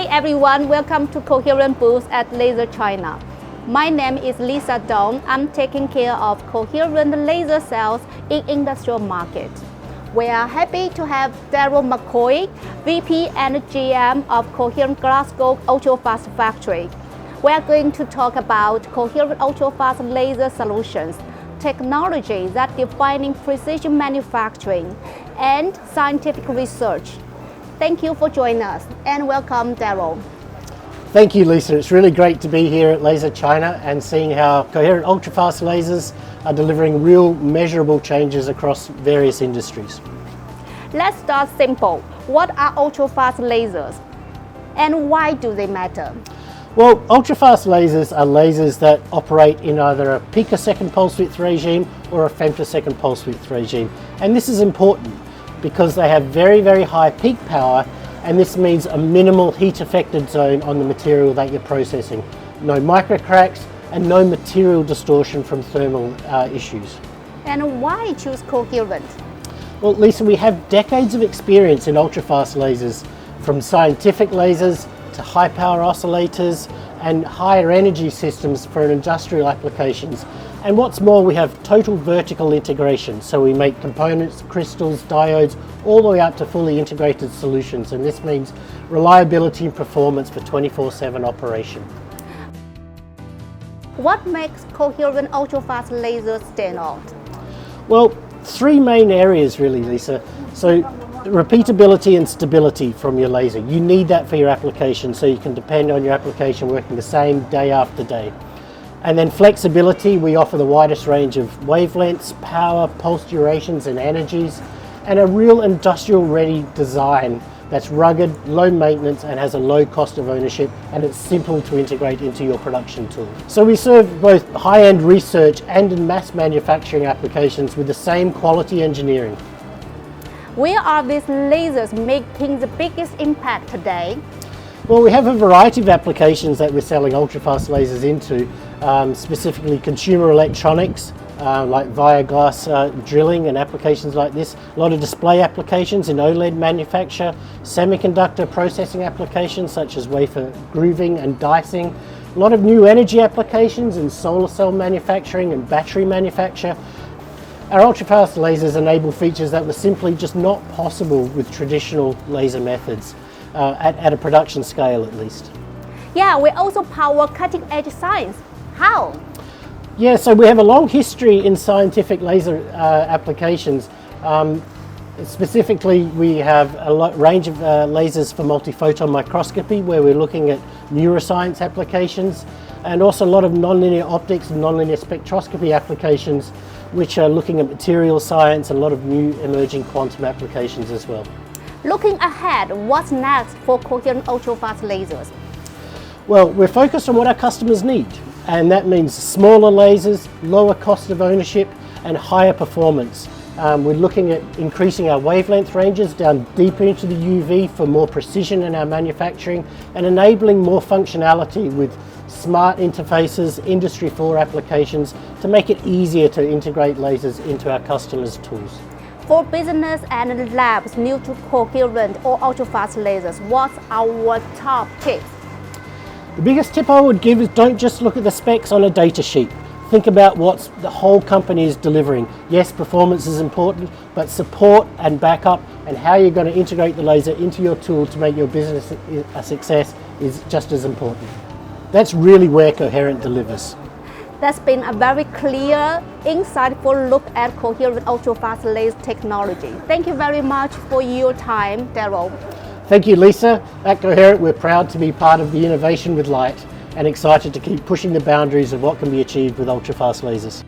everyone, welcome to Coherent booth at Laser China. My name is Lisa Dong. I'm taking care of Coherent laser cells in industrial market. We are happy to have Darryl McCoy, VP and GM of Coherent Glasgow Ultrafast factory. We are going to talk about Coherent Ultrafast laser solutions, technology that defining precision manufacturing, and scientific research. Thank you for joining us and welcome, Darryl. Thank you, Lisa. It's really great to be here at Laser China and seeing how Coherent Ultrafast lasers are delivering real measurable changes across various industries. Let's start simple. What are ultrafast lasers and why do they matter? Well, ultrafast lasers are lasers that operate in either a picosecond pulse width regime or a femtosecond pulse width regime. And this is important because they have very, very high peak power, and this means a minimal heat affected zone on the material that you're processing. No micro cracks and no material distortion from thermal issues. And why choose Coherent? Well, Lisa, we have decades of experience in ultrafast lasers, from scientific lasers to high power oscillators and higher energy systems for industrial applications. And what's more, we have total vertical integration. So we make components, crystals, diodes, all the way up to fully integrated solutions. And this means reliability and performance for 24/7 operation. What makes Coherent ultrafast lasers stand out? Well, three main areas really, Lisa. So repeatability and stability from your laser. You need that for your application so you can depend on your application working the same day after day. And then flexibility, we offer the widest range of wavelengths, power, pulse durations and energies, and a real industrial ready design that's rugged, low maintenance and has a low cost of ownership, and it's simple to integrate into your production tool. So we serve both high-end research and in mass manufacturing applications with the same quality engineering. Where are these lasers making the biggest impact today? Well, we have a variety of applications that we're selling ultrafast lasers into, specifically consumer electronics, like via glass drilling and applications like this. A lot of display applications in OLED manufacture, semiconductor processing applications such as wafer grooving and dicing. A lot of new energy applications in solar cell manufacturing and battery manufacture. Our ultrafast lasers enable features that were simply just not possible with traditional laser methods, at a production scale at least. Yeah, we also power cutting edge science. How? Yeah, so we have a long history in scientific laser applications. Specifically, we have a range of lasers for multiphoton microscopy where we're looking at neuroscience applications, and also a lot of nonlinear optics and nonlinear spectroscopy applications which are looking at material science and a lot of new emerging quantum applications as well. Looking ahead, what's next for Coherent ultrafast lasers? Well, we're focused on what our customers need, and that means smaller lasers, lower cost of ownership and higher performance. We're looking at increasing our wavelength ranges down deeper into the UV for more precision in our manufacturing, and enabling more functionality with smart interfaces, Industry 4 applications to make it easier to integrate lasers into our customers' tools. For business and labs new to Coherent or ultrafast lasers, what's our top tips? The biggest tip I would give is don't just look at the specs on a data sheet. Think about what the whole company is delivering. Yes, performance is important, but support and backup and how you're going to integrate the laser into your tool to make your business a success is just as important. That's really where Coherent delivers. That's been a very clear, insightful look at Coherent ultrafast laser technology. Thank you very much for your time, Darryl. Thank you, Lisa. At Coherent, we're proud to be part of the innovation with light and excited to keep pushing the boundaries of what can be achieved with ultrafast lasers.